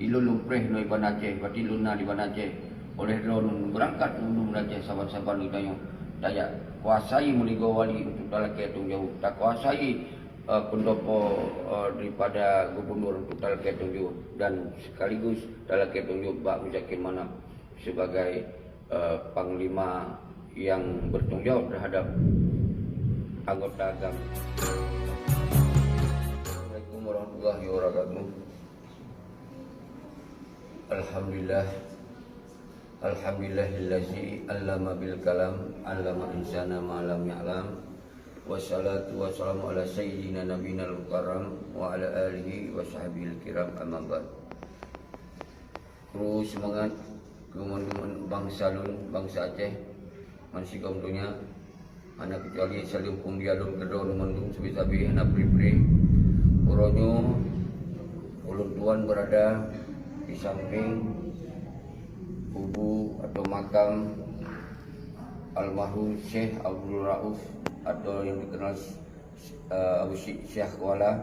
dilulumpreh no Iban Aceh, berarti luna di Iban Aceh. Oleh drone berangkat undung Aceh saban-saban ditanya. Daya kuasai muligo wali untuk dalake tung jauh. Tak kuasai pendopo daripada gubernur untuk dalake tung jauh. Dan sekaligus dalake tung jauh Pak Muzakir Manap sebagai panglima yang bertanggung jawab terhadap anggota agama. Assalamualaikum warahmatullahi wabarakatuh. Alhamdulillahillazi allama bil kalam, allama insana ma lam ya'lam. Wassalatu wassalamu ala sayyidina nabiyina al-karam wa ala alihi wa sahbihi al-kiram, amma ba'd. Terus semangat teman-teman bangsa Lun, bangsa Aceh, masih kaum dunia, anak kecuali saling pun dialun kedua mendung sebi-sabi anak pri-pri. Uronyo ulun tuan berada di samping kubu atau makam almarhum Syekh Abdul Rauf atau yang dikenal Abu Syekh Kuala.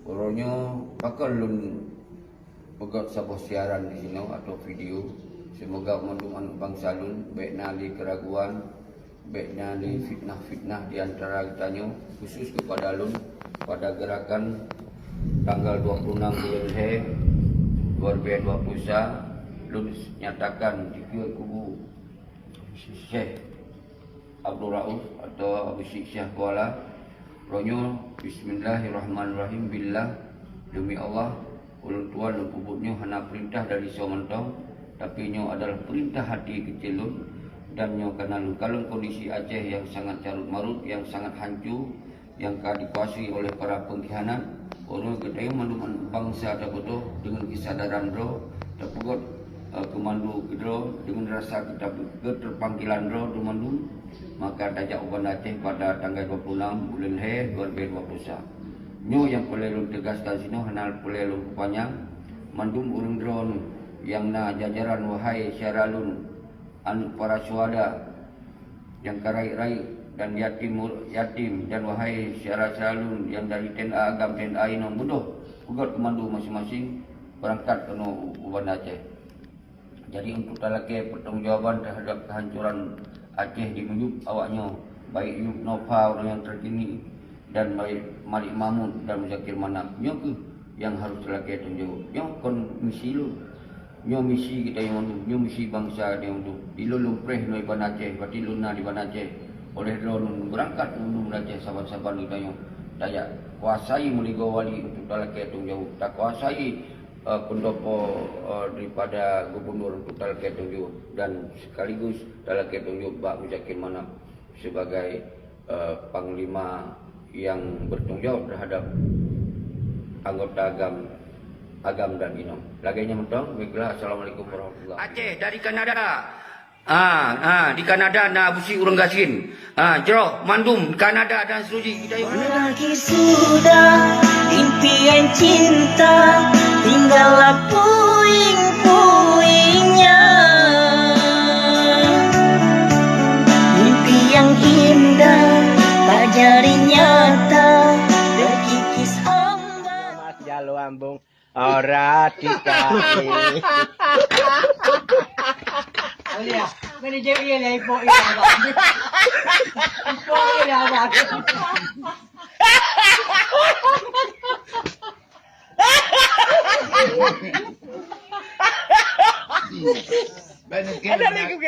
Uronyo bakal Lun pegat sebuah siaran di sini atau video. Semoga teman-teman bangsa Lun baik nali keraguan, baik nali fitnah-fitnah di antara kitanya, khusus kepada Lun pada gerakan tanggal 26 bulan He 2020. Lun nyatakan jika kubu Syekh Abdul Rauf atau Abu Syekh Kuala ronyo bismillahirrahmanirrahim billah, demi Allah ulun tuan dan puputnya hanya perintah dari sementong, tapi nyo adalah perintah hati kecil Lun. Dan nyo karena kalau kondisi Aceh yang sangat carut marut, yang sangat hancur, yang dikuasai oleh para pengkhianat, orang kedai manduman bangsa dapat dengan kesadaran ro dapat kemandu kedro dengan rasa kita keterpanggilan ro mandu, maka dajak Uban Aceh pada tanggal 26 bulan He 2021. Nyo yang perlu tegaskan sini hanya perlu panjang mandum urang drone yang na jajaran wahai syaralun anu para syuhada yang karai-rai dan yatim dan wahai syaralun yang dari TNA agam TNA ino budoh ugat kemandu masing-masing berangkat ke Uban Aceh. Jadi untuk talake pertanggungjawaban terhadap kehancuran Aceh di menyup awaknya, baik Yub Nova orang yang terkini dan Malik Mahmud dan Muzakir Manap, nyo ke yang harus talake tanggungjawab. Nyo kon misi lu, nyo misi kita yang untuk, nyo misi bangsa yang untuk dilulumpreh no Iban Aceh, berarti luna di Iban Aceh. Oleh drone berangkat undung Aceh saban-saban ditanya. Daya kuasai muligo wali untuk talake tanggungjawab. Tak kuasai pendopo daripada gubernur untuk talake tanggungjawab dan sekaligus talake tanggungjawab Pak Muzakir Manap sebagai panglima yang bertanggung jawab terhadap anggota agam dan inom. Laganya mentong, baiklah. Assalamualaikum warahmatullahi wabarakatuh. Aceh dari Kanada. Di Kanada na busi urang gasin. Jero mandum Kanada dan seluruh kita. Lagi sudah impian cinta, tinggallah puing-puingnya. Mimpi yang indah tak jadi nyata, terkikis hamba. Mas Jalo ambung ora dikasih. Olha, quando eu ia lá e pôr ele abaixo. Pôr ele abaixo. Ada lagi